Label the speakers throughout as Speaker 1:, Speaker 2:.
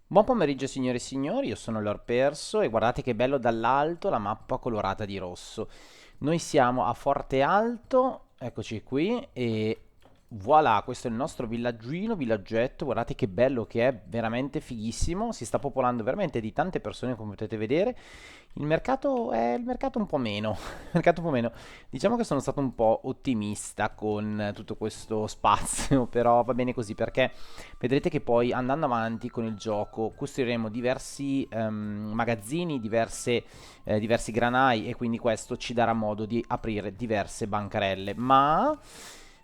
Speaker 1: Buon pomeriggio signore e signori, io sono Lord Perso e guardate che bello dall'alto la mappa colorata di rosso. Noi siamo a Forte Alto, eccoci qui, e voilà, questo è il nostro villaggino, villaggetto, guardate che bello che è, veramente fighissimo, si sta popolando veramente di tante persone come potete vedere. Il mercato un po' meno, il mercato un po' meno. Diciamo che sono stato un po' ottimista con tutto questo spazio, però va bene così perché vedrete che poi andando avanti con il gioco costruiremo diversi magazzini, diversi granai e quindi questo ci darà modo di aprire diverse bancarelle. Ma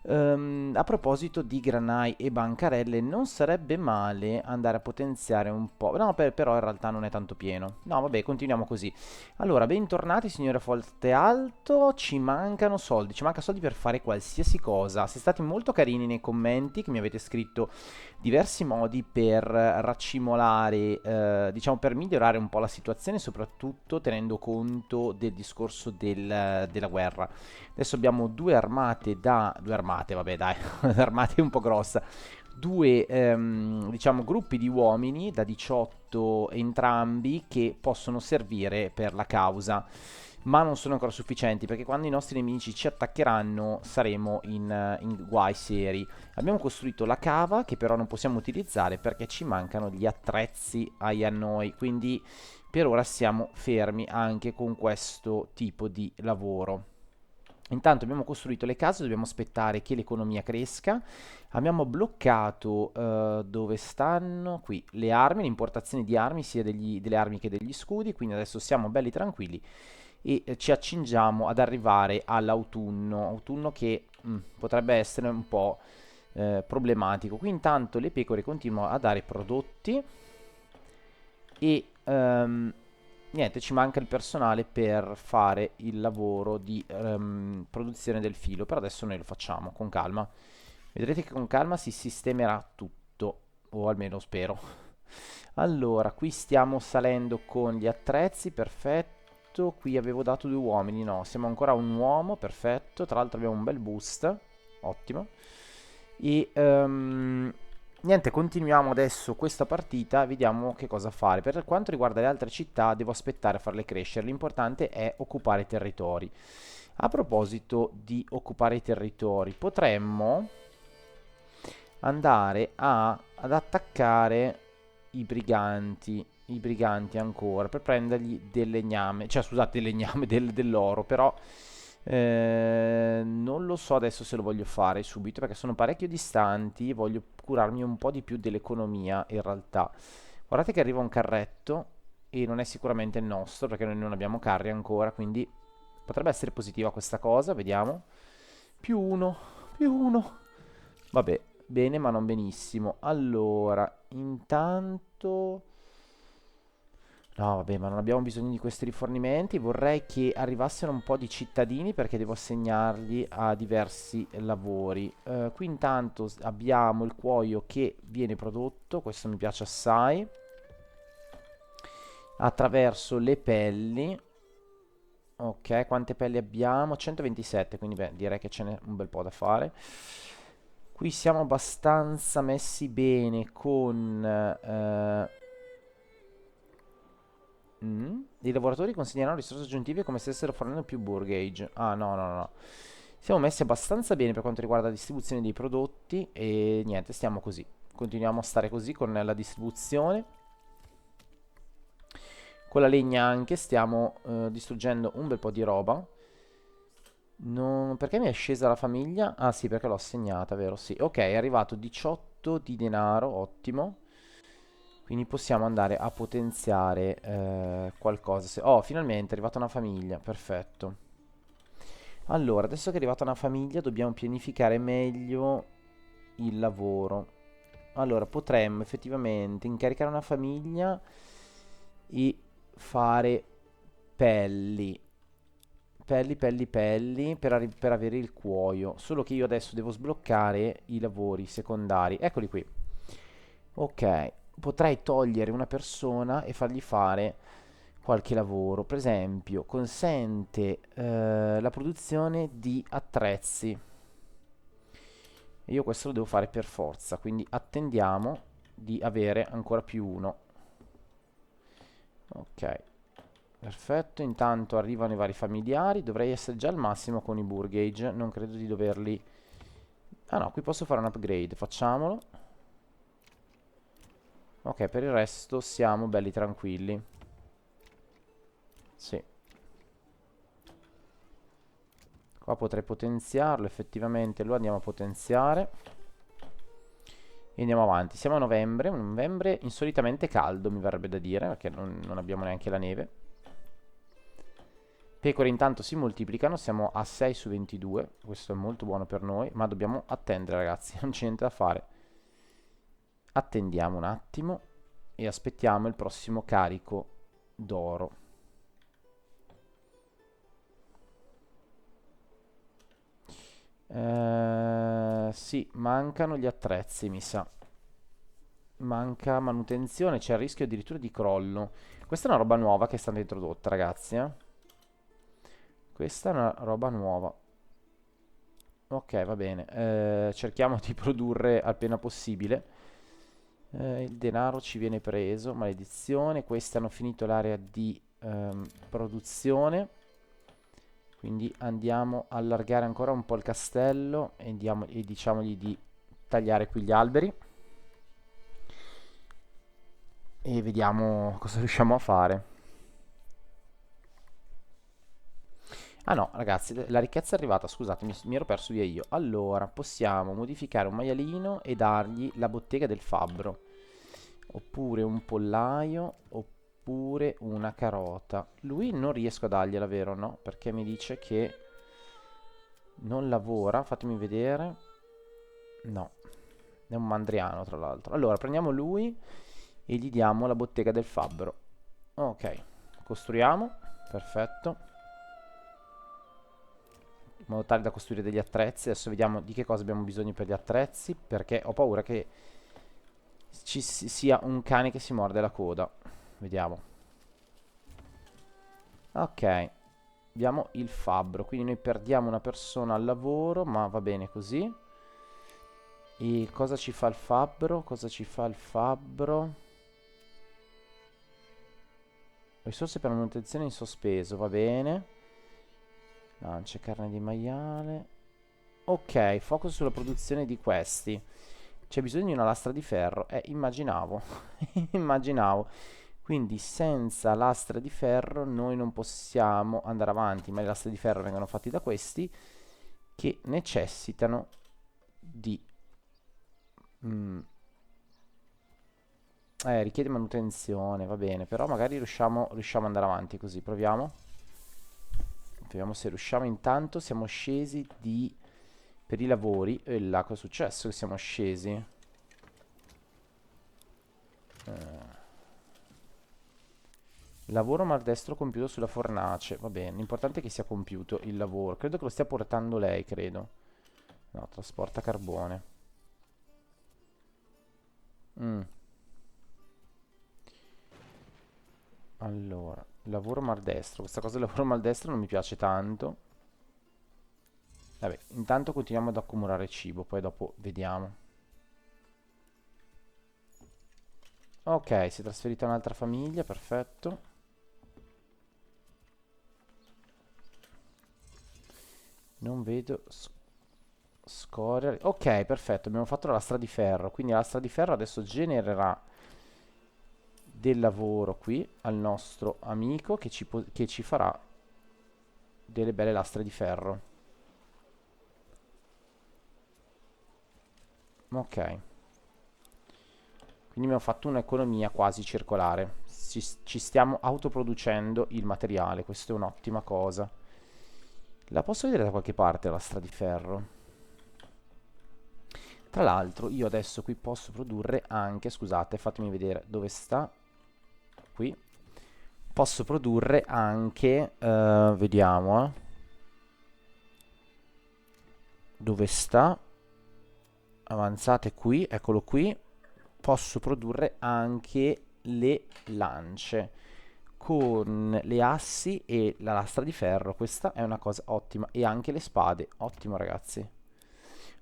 Speaker 1: a proposito di granai e bancarelle, non sarebbe male andare a potenziare un po'. No, però in realtà non è tanto pieno. No, vabbè, continuiamo così. Allora, bentornati signore Forte Alto, ci manca soldi per fare qualsiasi cosa. Siete stati molto carini nei commenti che mi avete scritto diversi modi per raccimolare, diciamo per migliorare un po' la situazione, soprattutto tenendo conto del discorso della guerra. Adesso abbiamo due armate, vabbè dai, armate è un po' grossa, due diciamo gruppi di uomini da 18 entrambi che possono servire per la causa, ma non sono ancora sufficienti perché quando i nostri nemici ci attaccheranno saremo in guai seri. Abbiamo costruito la cava che però non possiamo utilizzare perché ci mancano gli attrezzi a noi, quindi per ora siamo fermi anche con questo tipo di lavoro. Intanto abbiamo costruito le case, dobbiamo aspettare che l'economia cresca. Abbiamo bloccato dove stanno qui le armi, l'importazione di armi, sia delle armi che degli scudi, quindi adesso siamo belli tranquilli e ci accingiamo ad arrivare all'autunno, autunno che potrebbe essere un po' problematico. Qui intanto le pecore continuano a dare prodotti e niente, ci manca il personale per fare il lavoro di produzione del filo, però adesso noi lo facciamo con calma. Vedrete che con calma si sistemerà tutto, o almeno spero. Allora, qui stiamo salendo con gli attrezzi, perfetto. Qui avevo dato due uomini, no, siamo ancora a un uomo, perfetto. Tra l'altro abbiamo un bel boost, ottimo. E niente, continuiamo adesso questa partita, vediamo che cosa fare. Per quanto riguarda le altre città, devo aspettare a farle crescere. L'importante è occupare i territori. A proposito di occupare i territori, potremmo andare ad attaccare i briganti ancora, per prendergli del legname, cioè scusate, del legname, dell'oro, però non lo so adesso se lo voglio fare subito perché sono parecchio distanti, voglio curarmi un po' di più dell'economia in realtà. Guardate che arriva un carretto e non è sicuramente il nostro perché noi non abbiamo carri ancora, quindi potrebbe essere positiva questa cosa, vediamo. Più uno, più uno. Vabbè, bene ma non benissimo. Allora, intanto... No, vabbè, ma non abbiamo bisogno di questi rifornimenti. Vorrei che arrivassero un po' di cittadini perché devo assegnarli a diversi lavori. Qui intanto abbiamo il cuoio che viene prodotto, questo mi piace assai, attraverso le pelli. Ok, quante pelli abbiamo? 127, quindi beh, direi che ce n'è un bel po' da fare. Qui siamo abbastanza messi bene con i lavoratori consegneranno risorse aggiuntive come se stessero fornendo più burgage. Ah, no, no, no. Siamo messi abbastanza bene per quanto riguarda la distribuzione dei prodotti e niente, stiamo così. Continuiamo a stare così con la distribuzione. Con la legna anche stiamo distruggendo un bel po' di roba. Perché mi è scesa la famiglia? Ah sì, perché l'ho assegnata, vero? Sì, ok, è arrivato 18 di denaro, ottimo. Quindi possiamo andare a potenziare qualcosa. Oh, finalmente è arrivata una famiglia, perfetto. Allora, adesso che è arrivata una famiglia, dobbiamo pianificare meglio il lavoro. Allora, potremmo effettivamente incaricare una famiglia e fare pelli. Pelli, pelli, pelli per avere il cuoio. Solo che io adesso devo sbloccare i lavori secondari. Eccoli qui. Ok, potrei togliere una persona e fargli fare qualche lavoro. Per esempio, consente la produzione di attrezzi. E io questo lo devo fare per forza, quindi attendiamo di avere ancora più uno. Ok, perfetto. Intanto arrivano i vari familiari. Dovrei essere già al massimo con i Burgage. Non credo di doverli... Ah no, qui posso fare un upgrade. Facciamolo. Ok, per il resto siamo belli tranquilli. Sì. Qua potrei potenziarlo. Effettivamente lo andiamo a potenziare. E andiamo avanti. Siamo a novembre. Un novembre insolitamente caldo, mi verrebbe da dire, perché non abbiamo neanche la neve. Pecore intanto si moltiplicano, siamo a 6 su 22, questo è molto buono per noi, ma dobbiamo attendere ragazzi, non c'è niente da fare. Attendiamo un attimo e aspettiamo il prossimo carico d'oro. Sì, mancano gli attrezzi, mi sa. Manca manutenzione, c'è il rischio addirittura di crollo. Questa è una roba nuova che è stata introdotta, ragazzi, eh. Questa è una roba nuova. Ok, va bene. Cerchiamo di produrre appena possibile. Il denaro ci viene preso, maledizione. Questi hanno finito l'area di produzione. Quindi andiamo a allargare ancora un po' il castello e diciamogli di tagliare qui gli alberi. E vediamo cosa riusciamo a fare. Ah no, ragazzi, la ricchezza è arrivata, scusate, mi ero perso via io. Allora, possiamo modificare un maialino e dargli la bottega del fabbro. Oppure un pollaio, oppure una carota. Lui non riesco a dargliela, vero? No, perché mi dice che non lavora. Fatemi vedere. No, è un mandriano tra l'altro. Allora, prendiamo lui e gli diamo la bottega del fabbro. Ok, costruiamo. Perfetto. In modo tale da costruire degli attrezzi. Adesso vediamo di che cosa abbiamo bisogno per gli attrezzi, perché ho paura che sia un cane che si morde la coda. Vediamo. Ok, abbiamo il fabbro, quindi noi perdiamo una persona al lavoro, ma va bene così. E cosa ci fa il fabbro? Cosa ci fa il fabbro? Risorse per manutenzione in sospeso, va bene. Lance, carne di maiale. Ok, focus sulla produzione di questi. C'è bisogno di una lastra di ferro. Immaginavo. Immaginavo. Quindi senza lastre di ferro noi non possiamo andare avanti, ma le lastre di ferro vengono fatte da questi che necessitano di... mm, richiede manutenzione, va bene, però magari riusciamo ad andare avanti così, proviamo. Vediamo se riusciamo. Intanto siamo scesi di... per i lavori. E là, cosa è successo? Che siamo scesi. Lavoro maldestro compiuto sulla fornace. Va bene, l'importante è che sia compiuto il lavoro. Credo che lo stia portando lei, credo. No, trasporta carbone. Mm. Allora, lavoro maldestro. Questa cosa del lavoro maldestro non mi piace tanto. Vabbè, intanto continuiamo ad accumulare cibo, poi dopo vediamo. Ok, si è trasferita un'altra famiglia, perfetto. Non vedo scorie. Ok, perfetto, abbiamo fatto la lastra di ferro, quindi la lastra di ferro adesso genererà del lavoro qui al nostro amico che ci farà delle belle lastre di ferro. Ok, quindi abbiamo fatto un'economia quasi circolare. Ci stiamo autoproducendo il materiale, questa è un'ottima cosa. La posso vedere da qualche parte la lastra di ferro? Tra l'altro io adesso qui posso produrre anche, scusate, fatemi vedere dove sta. Qui. Posso produrre anche, vediamo, dove sta? Avanzate qui, eccolo qui. Posso produrre anche le lance con le assi e la lastra di ferro. Questa è una cosa ottima. E anche le spade. Ottimo, ragazzi.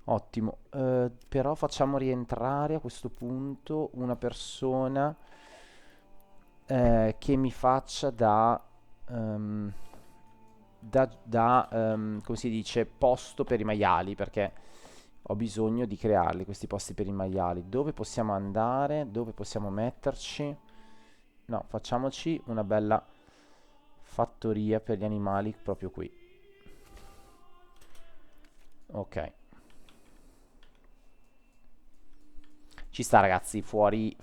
Speaker 1: Ottimo. Però facciamo rientrare a questo punto una persona che mi faccia ehm, come si dice, posto per i maiali, perché ho bisogno di crearli questi posti per i maiali. Dove possiamo andare? Dove possiamo metterci? No, facciamoci una bella fattoria per gli animali proprio qui. Ok. Ci sta ragazzi, fuori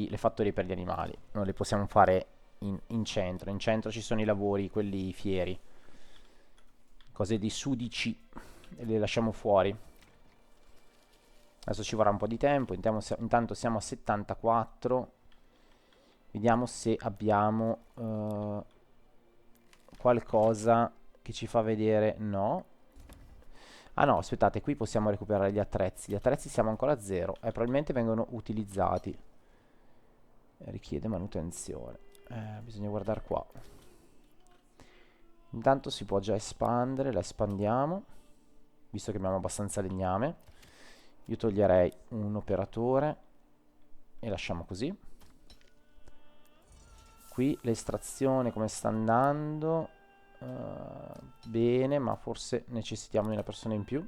Speaker 1: le fattorie per gli animali. Non le possiamo fare in centro. In centro ci sono i lavori, quelli fieri. Cose di sudici. E le lasciamo fuori. Adesso ci vorrà un po' di tempo. Intanto siamo a 74. Vediamo se abbiamo qualcosa che ci fa vedere. No. Ah no, aspettate, qui possiamo recuperare gli attrezzi. Gli attrezzi siamo ancora a zero e probabilmente vengono utilizzati. Richiede manutenzione. Bisogna guardare qua. Intanto si può già espandere, la espandiamo, visto che abbiamo abbastanza legname. Io toglierei un operatore e lasciamo così. Qui l'estrazione come sta andando? Bene, ma forse necessitiamo di una persona in più.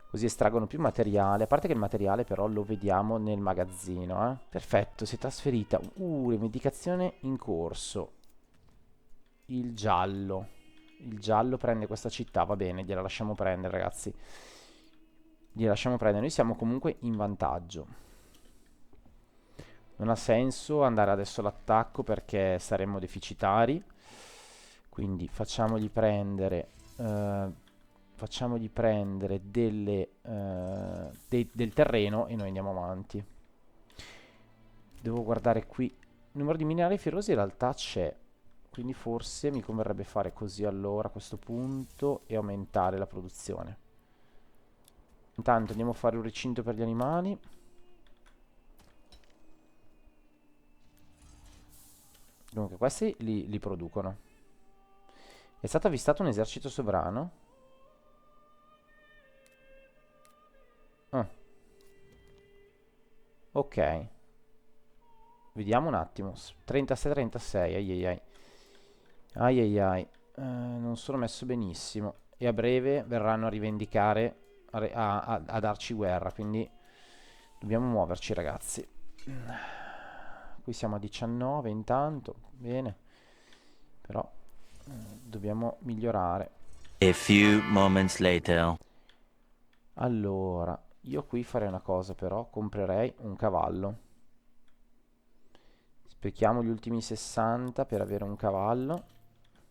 Speaker 1: Così estraggono più materiale. A parte che il materiale però lo vediamo nel magazzino. Perfetto, si è trasferita. Medicazione in corso. Il giallo. Il giallo prende questa città, va bene, gliela lasciamo prendere, ragazzi. Gliela lasciamo prendere. Noi siamo comunque in vantaggio. Non ha senso andare adesso all'attacco perché saremmo deficitari. Quindi facciamogli prendere del terreno e noi andiamo avanti. Devo guardare qui. Il numero di minerali ferrosi in realtà c'è. Quindi forse mi converrebbe fare così allora a questo punto e aumentare la produzione. Intanto andiamo a fare un recinto per gli animali. Dunque, questi li producono. È stato avvistato un esercito sovrano. Ah, ok. Vediamo un attimo. 36-36, ai ai ai. Ai ai ai. Non sono messo benissimo. E a breve verranno a rivendicare, a darci guerra. Quindi dobbiamo muoverci, ragazzi. Qui siamo a 19 intanto. Bene. Però dobbiamo migliorare.
Speaker 2: A few moments later.
Speaker 1: Allora, io qui farei una cosa però. Comprerei un cavallo. Sprechiamo gli ultimi 60 per avere un cavallo.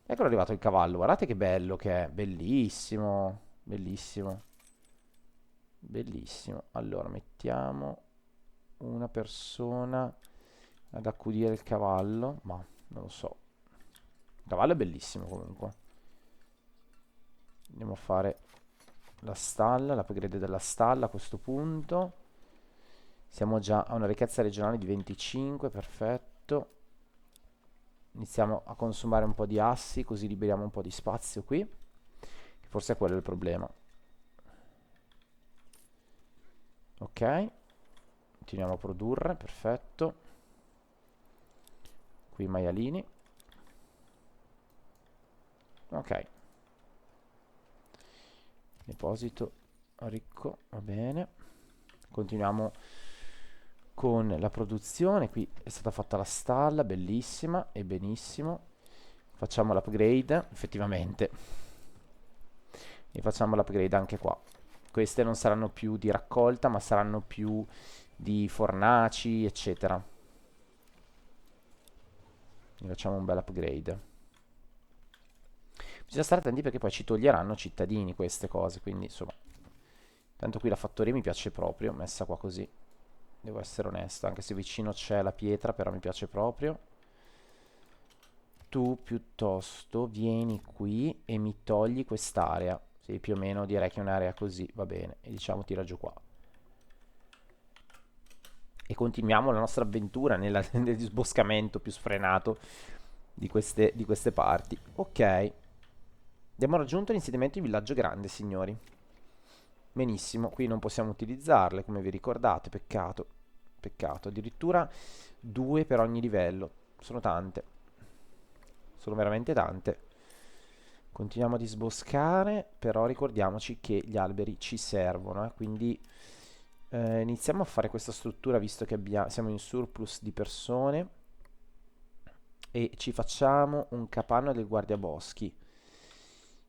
Speaker 1: Eccolo arrivato il cavallo, guardate che bello che è, bellissimo, bellissimo, bellissimo. Allora, mettiamo una persona ad accudire il cavallo, ma non lo so. Il cavallo è bellissimo comunque. Andiamo a fare la stalla, l'upgrade della stalla a questo punto. Siamo già a una ricchezza regionale di 25, perfetto. Iniziamo a consumare un po' di assi, così liberiamo un po' di spazio qui. Forse è quello il problema. Ok. Continuiamo a produrre, perfetto. Qui i maialini. Ok. Deposito ricco, va bene. Continuiamo con la produzione. Qui è stata fatta la stalla, bellissima e benissimo. Facciamo l'upgrade, effettivamente. E facciamo l'upgrade anche qua. Queste non saranno più di raccolta, ma saranno più di fornaci, eccetera. Quindi facciamo un bel upgrade. Bisogna stare attenti perché poi ci toglieranno cittadini queste cose, quindi insomma. Tanto qui la fattoria mi piace proprio, messa qua così. Devo essere onesto, anche se vicino c'è la pietra, però mi piace proprio. Tu piuttosto vieni qui e mi togli quest'area. Sì, più o meno direi che è un'area così, va bene. E diciamo tira giù qua. E continuiamo la nostra avventura nel disboscamento più sfrenato di queste parti. Ok. Abbiamo raggiunto l'insediamento di Villaggio Grande, signori. Benissimo, qui non possiamo utilizzarle, come vi ricordate, peccato. peccato. Addirittura 2 per ogni livello. Sono tante. Sono veramente tante. Continuiamo a disboscare, però ricordiamoci che gli alberi ci servono, quindi iniziamo a fare questa struttura visto che siamo in surplus di persone e ci facciamo un capanno del guardiaboschi.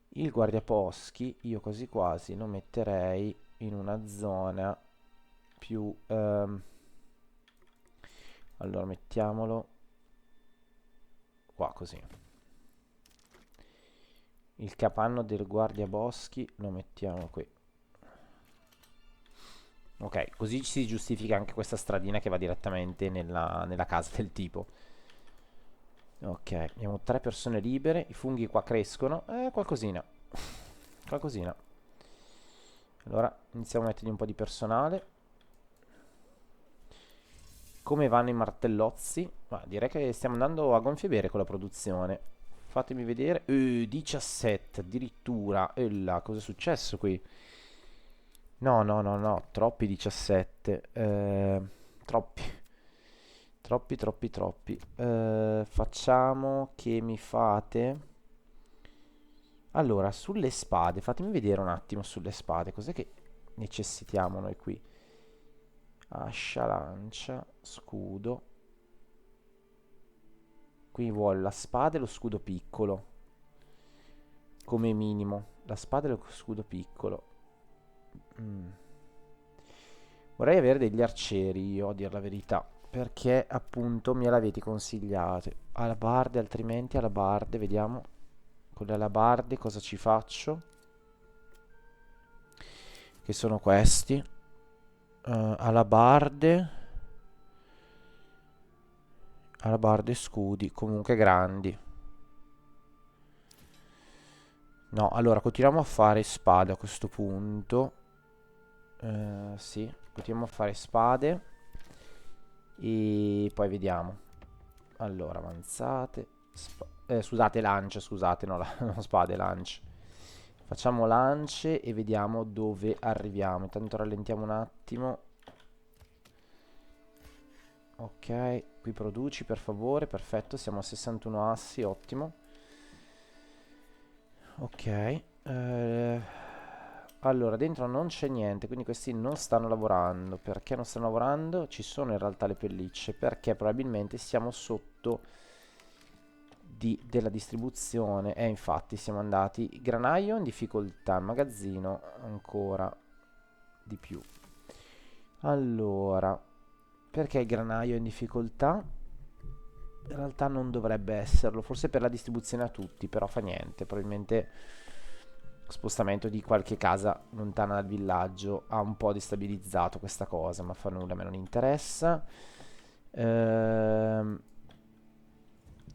Speaker 1: Il guardiaboschi io quasi quasi lo metterei in una zona più... allora mettiamolo qua così. Il capanno del guardiaboschi lo mettiamo qui. Ok, così si giustifica anche questa stradina che va direttamente nella casa del tipo. Ok, abbiamo 3 persone libere. I funghi qua crescono. Qualcosina. Qualcosina. Allora, iniziamo a mettergli un po' di personale. Come vanno i martellozzi? Ma direi che stiamo andando a gonfie vele con la produzione. Fatemi vedere. 17 addirittura. E là, cosa è successo qui? No, no, no, no, troppi 17. Troppi. Troppi, troppi, troppi. Facciamo che mi fate... Allora, sulle spade, fatemi vedere un attimo sulle spade. Cos'è che necessitiamo noi qui? Ascia, lancia, scudo. Qui vuole la spada e lo scudo piccolo. Come minimo. La spada e lo scudo piccolo. Vorrei avere degli arcieri io, a dir la verità. Perché appunto me l'avete consigliato. Alabarde, altrimenti alabarde, vediamo. Con le alabarde cosa ci faccio? Che sono questi. Alabarde. Alabarde e scudi, comunque grandi. No, allora continuiamo a fare spade a questo punto. Sì, continuiamo a fare spade. E poi vediamo. Allora, avanzate. Scusate, lance, scusate, no, no, spade, lance. Facciamo lance e vediamo dove arriviamo. Intanto rallentiamo un attimo. Ok, qui produci per favore, perfetto, siamo a 61 assi, ottimo. Ok, allora dentro non c'è niente, quindi questi non stanno lavorando. Perché non stanno lavorando? Ci sono in realtà le pellicce, perché probabilmente siamo sotto della distribuzione. Infatti siamo andati, granaio in difficoltà, magazzino ancora di più. Allora, perché il granaio è in difficoltà? In realtà non dovrebbe esserlo, forse per la distribuzione a tutti, però fa niente, probabilmente spostamento di qualche casa lontana dal villaggio ha un po' destabilizzato questa cosa, ma fa nulla, a me non interessa.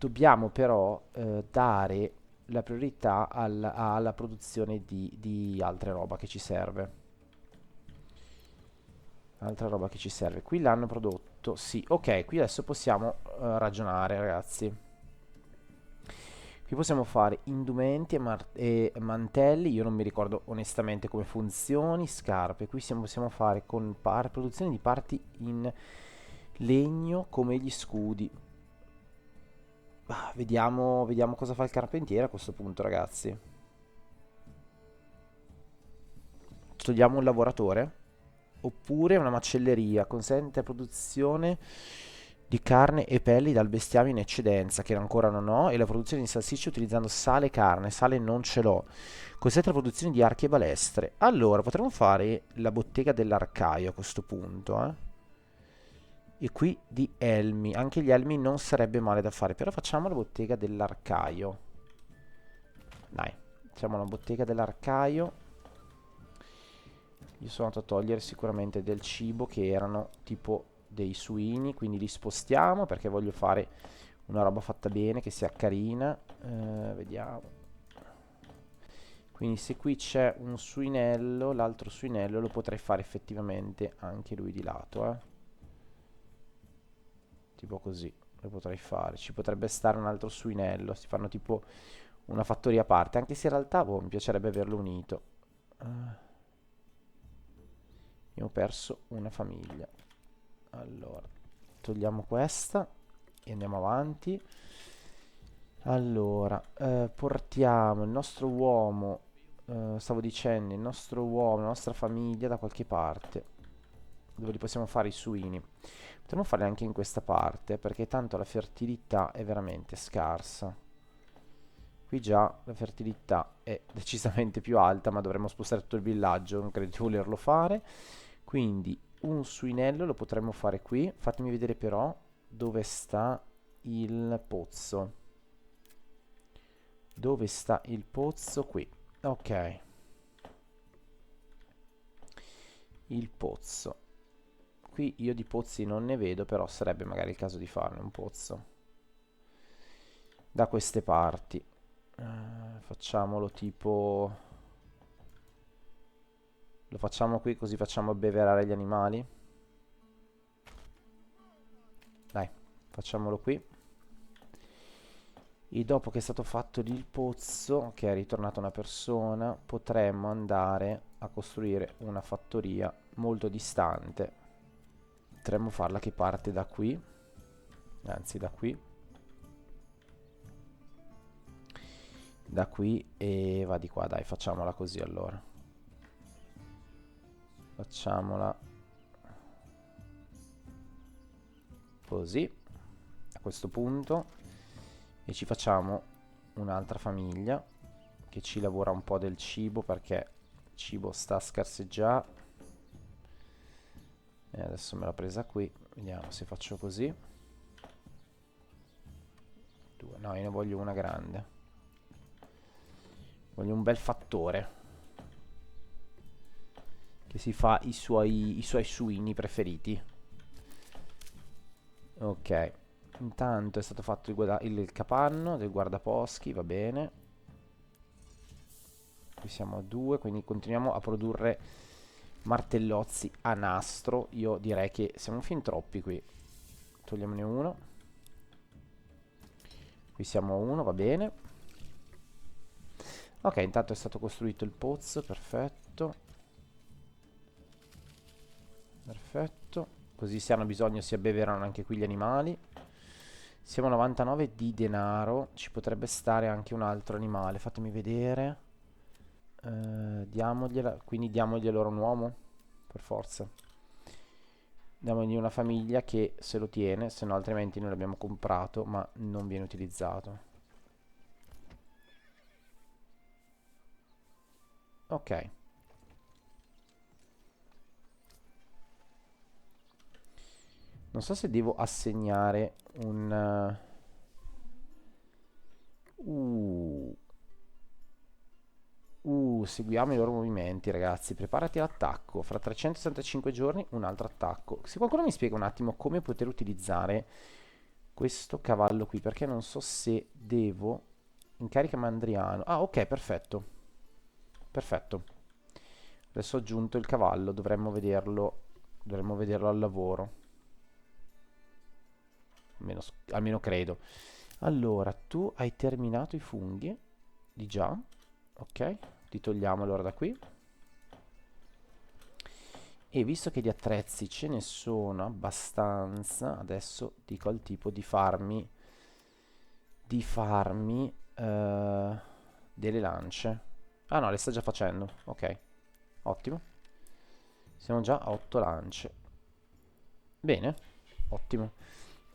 Speaker 1: Dobbiamo però dare la priorità alla produzione di altre roba che ci serve. Altra roba che ci serve. Qui l'hanno prodotto. Sì, ok, qui adesso possiamo ragionare, ragazzi. Qui possiamo fare indumenti e mantelli. Io non mi ricordo onestamente come funzioni. Scarpe. Qui possiamo fare con produzione di parti in legno come gli scudi. Vediamo cosa fa il carpentiere a questo punto, ragazzi. Togliamo un lavoratore. Oppure una macelleria. Consente produzione di carne e pelli dal bestiame in eccedenza, che ancora non ho, e la produzione di salsicce utilizzando sale e carne. Sale non ce l'ho. Consente la produzione di archi e balestre. Allora, potremmo fare la bottega dell'arcaio a questo punto, E qui di elmi. Anche gli elmi non sarebbe male da fare, però facciamo la bottega dell'arcaio. Dai, facciamo la bottega dell'arcaio. Io sono andato a togliere sicuramente del cibo che erano tipo dei suini, quindi li spostiamo perché voglio fare una roba fatta bene, che sia carina. Vediamo. Quindi se qui c'è un suinello, l'altro suinello lo potrei fare effettivamente anche lui di lato, Tipo così, lo potrei fare. Ci potrebbe stare un altro suinello, si fanno tipo una fattoria a parte, anche se in realtà boh, mi piacerebbe averlo unito. Abbiamo perso una famiglia. Allora, togliamo questa e andiamo avanti. Allora, portiamo il nostro uomo, stavo dicendo, il nostro uomo, la nostra famiglia da qualche parte, dove li possiamo fare i suini. Potremmo farli anche in questa parte, perché tanto la fertilità è veramente scarsa. Qui già la fertilità è decisamente più alta, ma dovremmo spostare tutto il villaggio, non credo di volerlo fare. Quindi un suinello lo potremmo fare qui. Fatemi vedere però dove sta il pozzo. Dove sta il pozzo? Qui. Ok. Il pozzo. Qui io di pozzi non ne vedo, però sarebbe magari il caso di farne un pozzo. Da queste parti. Facciamolo tipo... Lo facciamo qui così facciamo abbeverare gli animali. Dai, facciamolo qui. E dopo che è stato fatto lì il pozzo, che è ritornata una persona, potremmo andare a costruire una fattoria molto distante. Potremmo farla che parte da qui, anzi da qui e va di qua. Dai, facciamola così allora. Facciamola così, a questo punto. E ci facciamo un'altra famiglia che ci lavora un po' del cibo, perché il cibo sta a scarseggiare. E adesso me l'ha presa qui, vediamo se faccio così. Due. No, io ne voglio una grande, voglio un bel fattore che si fa i suoi suini preferiti. Ok, intanto è stato fatto il capanno del guardaposchi, va bene. Qui siamo a 2, quindi continuiamo a produrre martellozzi a nastro. Io direi che siamo fin troppi qui. Togliamone uno. Qui siamo a 1, va bene. Ok, intanto è stato costruito il pozzo, perfetto. Perfetto. Così se hanno bisogno si abbeverano anche qui gli animali. Siamo a 99 di denaro. Ci potrebbe stare anche un altro animale. Fatemi vedere. Quindi diamogli loro un uomo. Per forza. Diamogli una famiglia che se lo tiene. Se no altrimenti noi l'abbiamo comprato ma non viene utilizzato. Ok. Non so se devo assegnare un... seguiamo i loro movimenti, ragazzi. Preparati all'attacco. Fra 365 giorni un altro attacco. Se qualcuno mi spiega un attimo come poter utilizzare questo cavallo qui, perché non so se devo... Incarica Mandriano. Ah, ok, perfetto. Perfetto. Adesso ho aggiunto il cavallo, dovremmo vederlo al lavoro. Almeno credo. Allora, tu hai terminato i funghi? Di già? Ok, ti togliamo allora da qui. E visto che di attrezzi ce ne sono abbastanza, adesso dico al tipo di farmi delle lance. Ah no, le sta già facendo. Ok, ottimo. Siamo già a 8 lance. Bene, ottimo.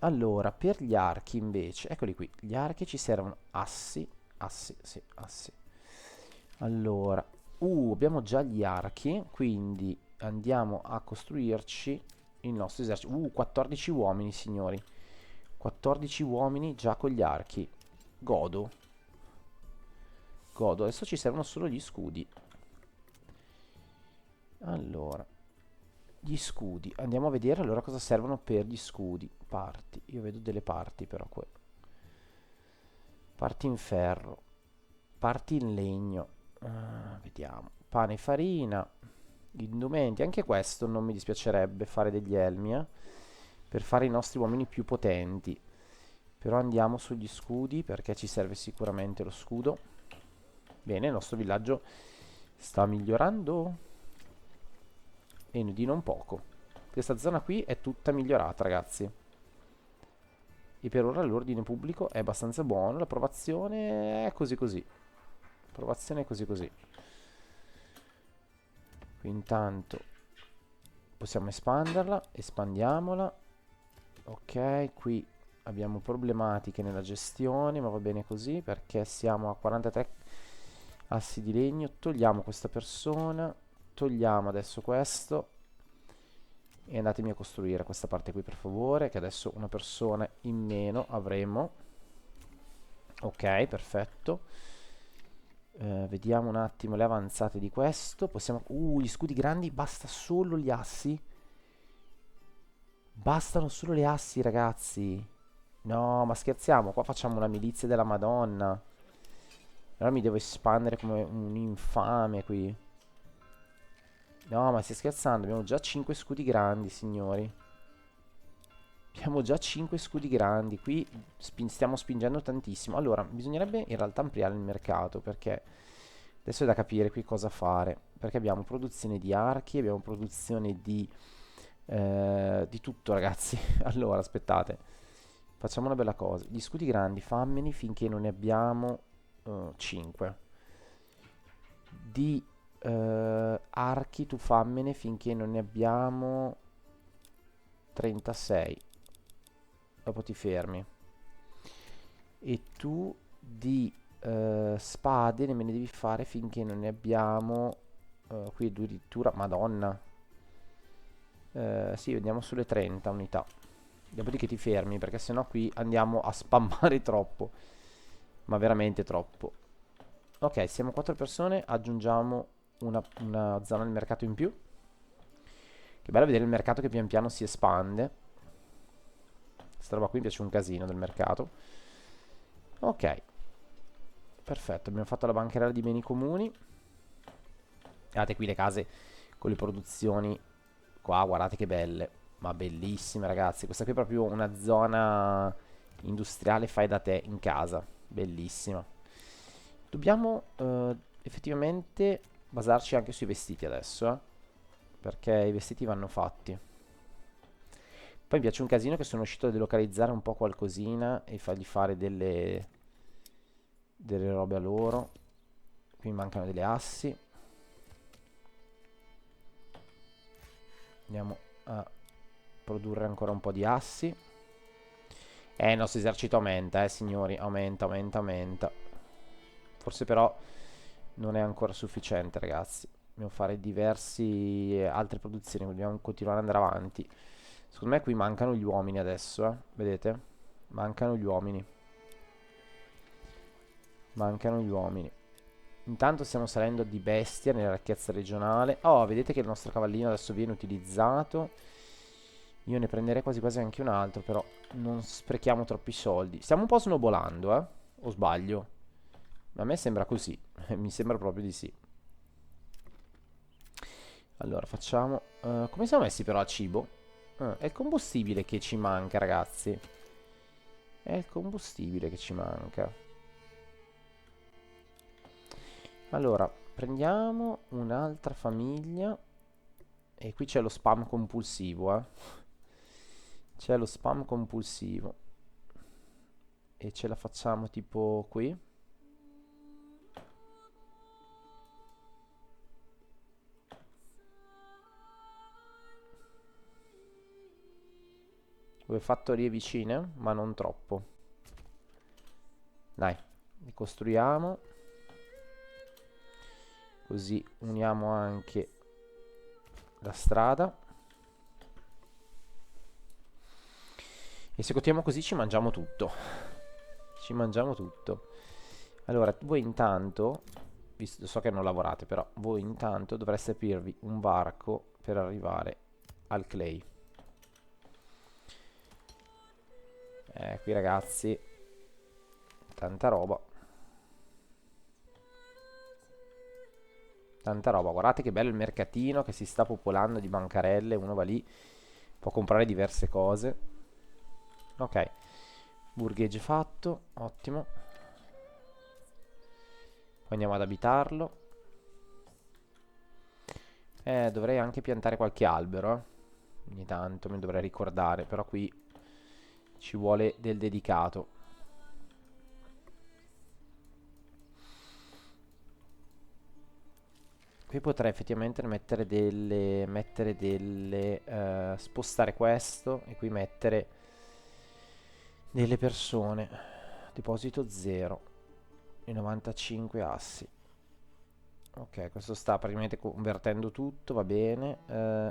Speaker 1: Allora, per gli archi invece, eccoli qui, gli archi ci servono assi, assi, sì, assi. Allora, abbiamo già gli archi, quindi andiamo a costruirci il nostro esercito. 14 uomini, signori. 14 uomini già con gli archi. Godo. Godo. Adesso ci servono solo gli scudi. Allora, gli scudi. Andiamo a vedere allora cosa servono per gli scudi. Parti. Io vedo delle parti però qua. Parti in ferro. Parti in legno. Vediamo. Pane e farina. Indumenti. Anche questo non mi dispiacerebbe fare degli elmi, per fare i nostri uomini più potenti. Però andiamo sugli scudi perché ci serve sicuramente lo scudo. Bene, il nostro villaggio sta migliorando. E di non poco. Questa zona qui è tutta migliorata, ragazzi. E per ora l'ordine pubblico è abbastanza buono. L'approvazione è così così. Approvazione è così così. Qui intanto possiamo espanderla. Espandiamola. Ok, qui abbiamo problematiche nella gestione, ma va bene così perché siamo a 43 assi di legno. Togliamo questa persona. Togliamo adesso questo. E andatemi a costruire questa parte qui per favore, che adesso una persona in meno avremo. Ok, perfetto. Vediamo un attimo le avanzate di questo. Possiamo... gli scudi grandi, basta solo gli assi. Bastano solo le assi, ragazzi. No, ma scherziamo, qua facciamo una milizia della Madonna. Allora mi devo espandere come un infame qui. No, ma stai scherzando? Abbiamo già 5 scudi grandi, signori. Abbiamo già 5 scudi grandi. Qui stiamo spingendo tantissimo. Allora, bisognerebbe in realtà ampliare il mercato, perché adesso è da capire qui cosa fare. Perché abbiamo produzione di archi, abbiamo produzione di tutto, ragazzi. Allora, aspettate. Facciamo una bella cosa. Gli scudi grandi, fammeli finché non ne abbiamo 5. Di archi tu fammene finché non ne abbiamo 36. Dopo ti fermi. E tu di spade ne devi fare finché non ne abbiamo qui addirittura, madonna. Sì, andiamo sulle 30 unità. Dopodiché ti fermi perché sennò qui andiamo a spammare troppo. Ma veramente troppo. Ok, siamo 4 persone, aggiungiamo una zona del mercato in più. Che bello vedere il mercato che pian piano si espande. Questa roba qui mi piace un casino del mercato. Ok, perfetto, abbiamo fatto la bancherella di beni comuni. Guardate qui le case con le produzioni. Qua guardate che belle. Ma bellissime, ragazzi. Questa qui è proprio una zona industriale fai da te in casa. Bellissima. Dobbiamo effettivamente basarci anche sui vestiti adesso, perché i vestiti vanno fatti. Poi mi piace un casino che sono riuscito a delocalizzare un po' qualcosina e fargli fare delle robe a loro. Qui mancano delle assi. Andiamo a produrre ancora un po' di assi. Il nostro esercito aumenta, signori. Aumenta, aumenta, aumenta. Forse però non è ancora sufficiente, ragazzi. Dobbiamo fare diversi altre produzioni. Dobbiamo continuare ad andare avanti. Secondo me qui mancano gli uomini adesso, vedete? Mancano gli uomini. Mancano gli uomini. Intanto stiamo salendo di bestia nella ricchezza regionale. Oh, vedete che il nostro cavallino adesso viene utilizzato. Io ne prenderei quasi quasi anche un altro, però non sprechiamo troppi soldi. Stiamo un po' snowballando, eh? O sbaglio? A me sembra così. Mi sembra proprio di sì. Allora, facciamo... come siamo messi però a cibo? È il combustibile che ci manca, ragazzi. È il combustibile che ci manca. Allora, prendiamo un'altra famiglia. E qui c'è lo spam compulsivo, eh. C'è lo spam compulsivo. E ce la facciamo tipo qui. Due fattorie vicine, ma non troppo. Dai, li costruiamo. Così uniamo anche la strada. E se continuiamo così ci mangiamo tutto. Ci mangiamo tutto. Allora, voi intanto, visto, so che non lavorate, però voi intanto dovreste aprirvi un varco per arrivare al clay. Qui ragazzi, tanta roba. Tanta roba, guardate che bello il mercatino che si sta popolando di bancarelle. Uno va lì, può comprare diverse cose. Ok, burgheggio fatto, ottimo. Poi andiamo ad abitarlo. Dovrei anche piantare qualche albero, ogni tanto mi dovrei ricordare, però qui ci vuole del dedicato. Qui potrei effettivamente spostare questo e qui mettere delle persone. Deposito 0 e 95 assi. Ok, questo sta praticamente convertendo tutto, va bene.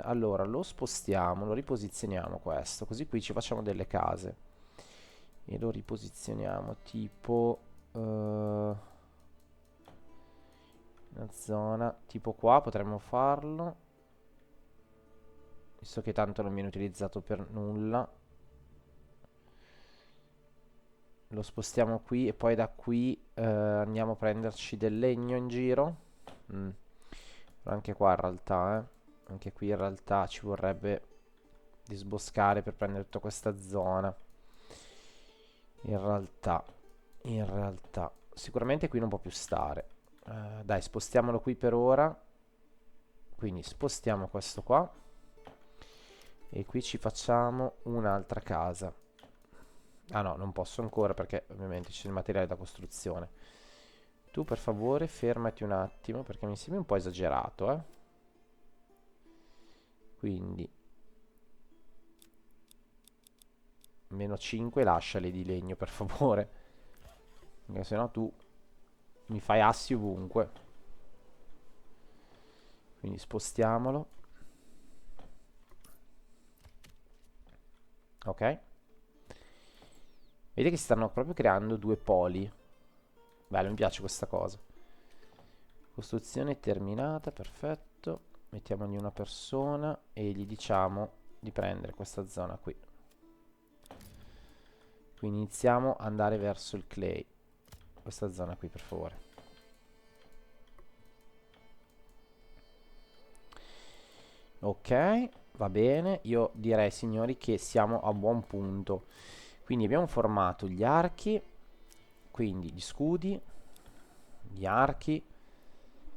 Speaker 1: Allora lo spostiamo, lo riposizioniamo questo, così qui ci facciamo delle case. E lo riposizioniamo tipo una zona tipo qua, potremmo farlo. Visto che tanto non viene utilizzato per nulla. Lo spostiamo qui e poi da qui andiamo a prenderci del legno in giro. Mm. Anche qua in realtà, anche qui in realtà ci vorrebbe disboscare per prendere tutta questa zona. In realtà, sicuramente qui non può più stare. Dai, spostiamolo qui per ora. Quindi spostiamo questo qua. E qui ci facciamo un'altra casa. Ah no, non posso ancora perché ovviamente c'è il materiale da costruzione. Tu per favore fermati un attimo perché mi sembra un po' esagerato, eh. Quindi meno 5 lasciali di legno per favore. Perché sennò tu mi fai assi ovunque. Quindi spostiamolo. Ok. Vedete che si stanno proprio creando due poli. Bello, mi piace questa cosa. Costruzione terminata, perfetto. Mettiamogli una persona e gli diciamo di prendere questa zona qui. Quindi iniziamo ad andare verso il clay. Questa zona qui, per favore. Ok, va bene. Io direi, signori, che siamo a buon punto. Quindi abbiamo formato gli archi, quindi gli scudi, gli archi,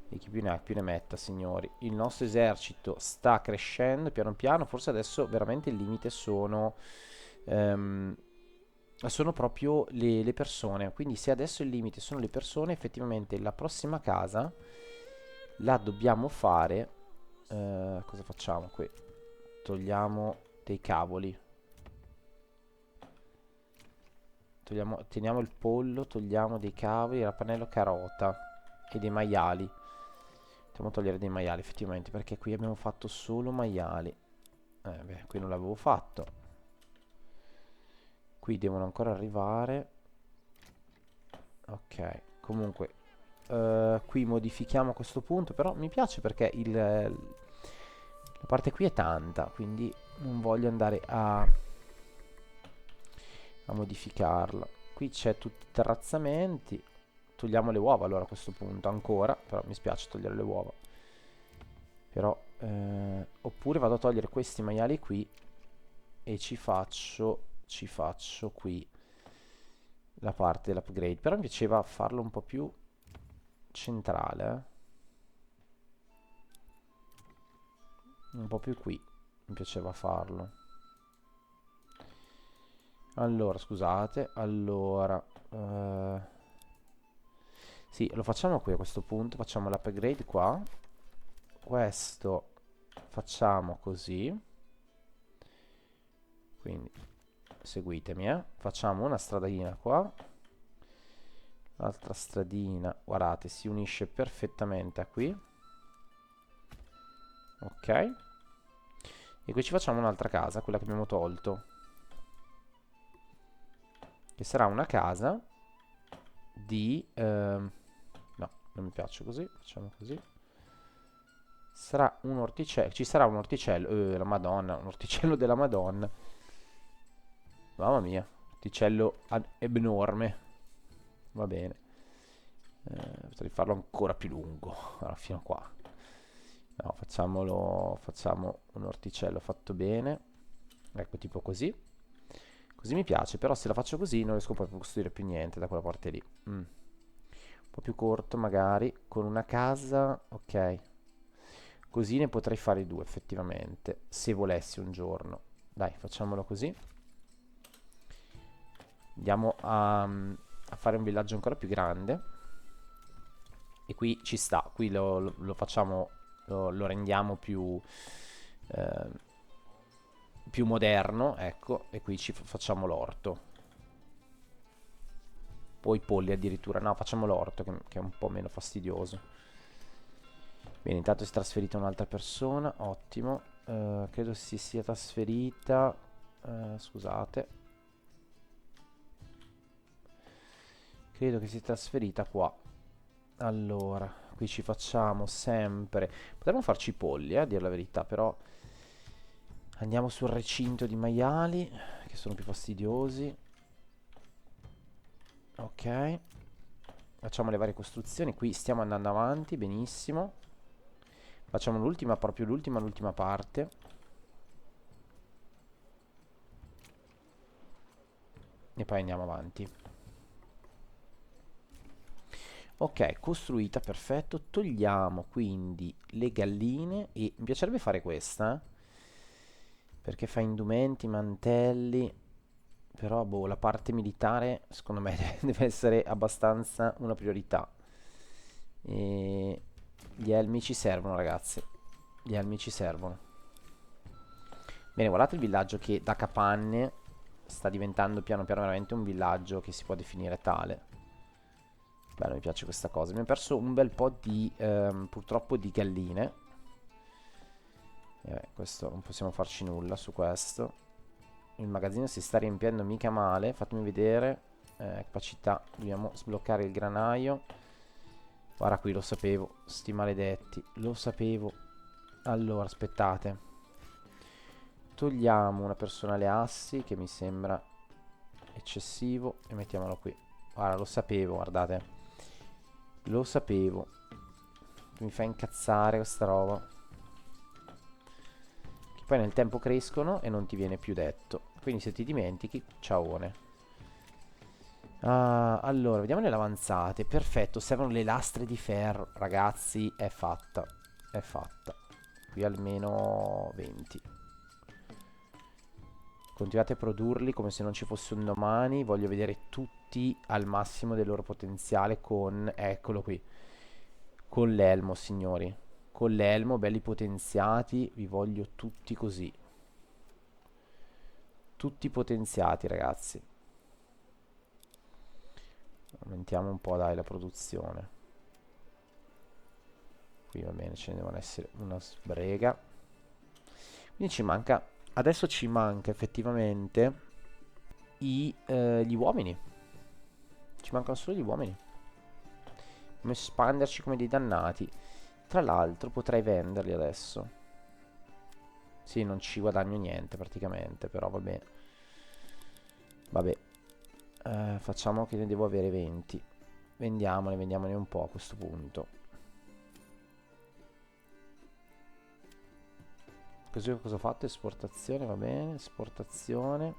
Speaker 1: e chi più ne ha più ne metta, signori. Il nostro esercito sta crescendo piano piano. Forse adesso veramente il limite sono proprio le persone. Quindi se adesso il limite sono le persone, effettivamente la prossima casa la dobbiamo fare. Cosa facciamo qui? Togliamo dei cavoli. Teniamo il pollo, togliamo dei cavoli, il pannello carota e dei maiali. Dobbiamo togliere dei maiali effettivamente perché qui abbiamo fatto solo maiali. Beh, qui non l'avevo fatto. Qui devono ancora arrivare. Ok, comunque qui modifichiamo a questo punto, però mi piace perché la parte qui è tanta, quindi non voglio andare a modificarla. Qui c'è tutti i terrazzamenti. Togliamo le uova allora a questo punto ancora, però mi spiace togliere le uova. Però oppure vado a togliere questi maiali qui e ci faccio qui la parte dell'upgrade. Però mi piaceva farlo un po' più centrale, un po' più qui mi piaceva farlo. Allora, scusate, allora sì, lo facciamo qui a questo punto, facciamo l'upgrade qua. Questo facciamo così. Quindi seguitemi, facciamo una stradina qua. L'altra stradina, guardate, si unisce perfettamente a qui. Ok. E qui ci facciamo un'altra casa, quella che abbiamo tolto. Che sarà una casa di... no, non mi piace così, facciamo così. Sarà un orticello, ci sarà un orticello, la madonna, un orticello della madonna. Mamma mia, orticello enorme. Va bene. Potrei farlo ancora più lungo, allora, fino a qua. No, facciamo un orticello fatto bene. Ecco, tipo così. Così mi piace, però se la faccio così non riesco proprio a costruire più niente da quella parte lì. Un po' più corto magari, con una casa, ok. Così ne potrei fare due effettivamente, se volessi un giorno. Dai, facciamolo così. Andiamo a fare un villaggio ancora più grande. E qui ci sta, qui lo facciamo, lo rendiamo eh, più moderno, ecco, e qui ci facciamo l'orto. Poi i polli addirittura, no, facciamo l'orto che è un po' meno fastidioso. Bene, intanto si è trasferita un'altra persona, ottimo. Credo si sia trasferita, scusate. Credo che si sia trasferita qua. Allora, qui ci facciamo sempre... Potremmo farci i polli, a dire la verità, però... Andiamo sul recinto di maiali, che sono più fastidiosi. Ok. Facciamo le varie costruzioni. Qui stiamo andando avanti, benissimo. Facciamo l'ultima, proprio l'ultima parte. E poi andiamo avanti. Ok, costruita, perfetto. Togliamo quindi le galline. E mi piacerebbe fare questa, perché fa indumenti, mantelli. Però, boh, la parte militare, secondo me, deve essere abbastanza una priorità. E gli elmi ci servono, ragazzi. Gli elmi ci servono. Bene, guardate il villaggio che da capanne sta diventando piano piano veramente un villaggio che si può definire tale. Bello, mi piace questa cosa. Abbiamo perso un bel po' di, purtroppo, di galline. E beh, questo non possiamo farci nulla su questo. Il magazzino si sta riempiendo mica male. Fatemi vedere. Capacità. Dobbiamo sbloccare il granaio. Guarda qui, lo sapevo. Sti maledetti. Lo sapevo. Allora, aspettate. Togliamo una personale assi, che mi sembra eccessivo, e mettiamolo qui. Guarda, lo sapevo, guardate. Lo sapevo. Mi fa incazzare questa roba. Che poi nel tempo crescono e non ti viene più detto. Quindi se ti dimentichi, ciaone. Allora, vediamo le avanzate. Perfetto, servono le lastre di ferro. Ragazzi, è fatta. È fatta. Qui almeno 20. Continuate a produrli come se non ci fosse un domani. Voglio vedere tutti al massimo del loro potenziale con... Eccolo qui. Con l'elmo, signori. Con l'elmo, belli potenziati. Vi voglio tutti così. Tutti potenziati, ragazzi. Aumentiamo un po', dai, la produzione. Qui va bene, ce ne devono essere una sbrega. Quindi ci manca... Adesso ci manca effettivamente gli uomini. Ci mancano solo gli uomini. Dobbiamo espanderci come dei dannati. Tra l'altro potrei venderli adesso. Sì, non ci guadagno niente praticamente, però vabbè. Vabbè. Facciamo che ne devo avere 20. Vendiamone un po' a questo punto. Così cosa ho fatto? Esportazione, va bene. Esportazione.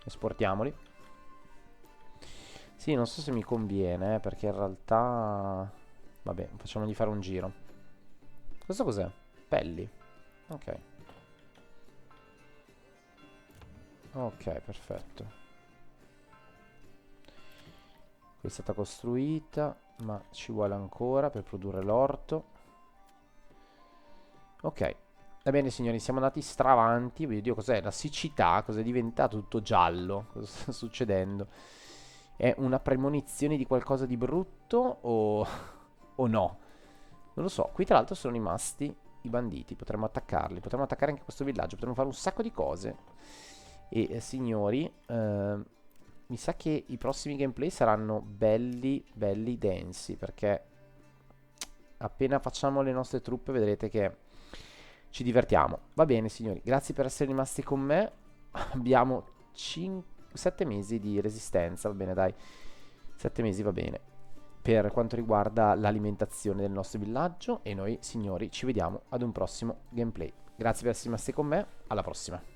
Speaker 1: Esportiamoli. Sì, non so se mi conviene, perché in realtà... Vabbè, facciamogli fare un giro. Questo cos'è? Pelli. Ok. Ok, perfetto. Qui è stata costruita, ma ci vuole ancora per produrre l'orto. Ok. Va bene, signori, siamo andati stravanti. Oddio, cos'è? La siccità? Cos'è diventato tutto giallo? Cosa sta succedendo? È una premonizione di qualcosa di brutto o no? Non lo so. Qui tra l'altro sono rimasti i banditi. Potremmo attaccarli. Potremmo attaccare anche questo villaggio. Potremmo fare un sacco di cose. E signori, mi sa che i prossimi gameplay saranno belli, belli densi. Perché appena facciamo le nostre truppe vedrete che ci divertiamo. Va bene, signori. Grazie per essere rimasti con me. Abbiamo 7 mesi di resistenza. Va bene, dai. 7 mesi va bene. Per quanto riguarda l'alimentazione del nostro villaggio. E noi, signori, ci vediamo ad un prossimo gameplay. Grazie per essere rimasti con me. Alla prossima.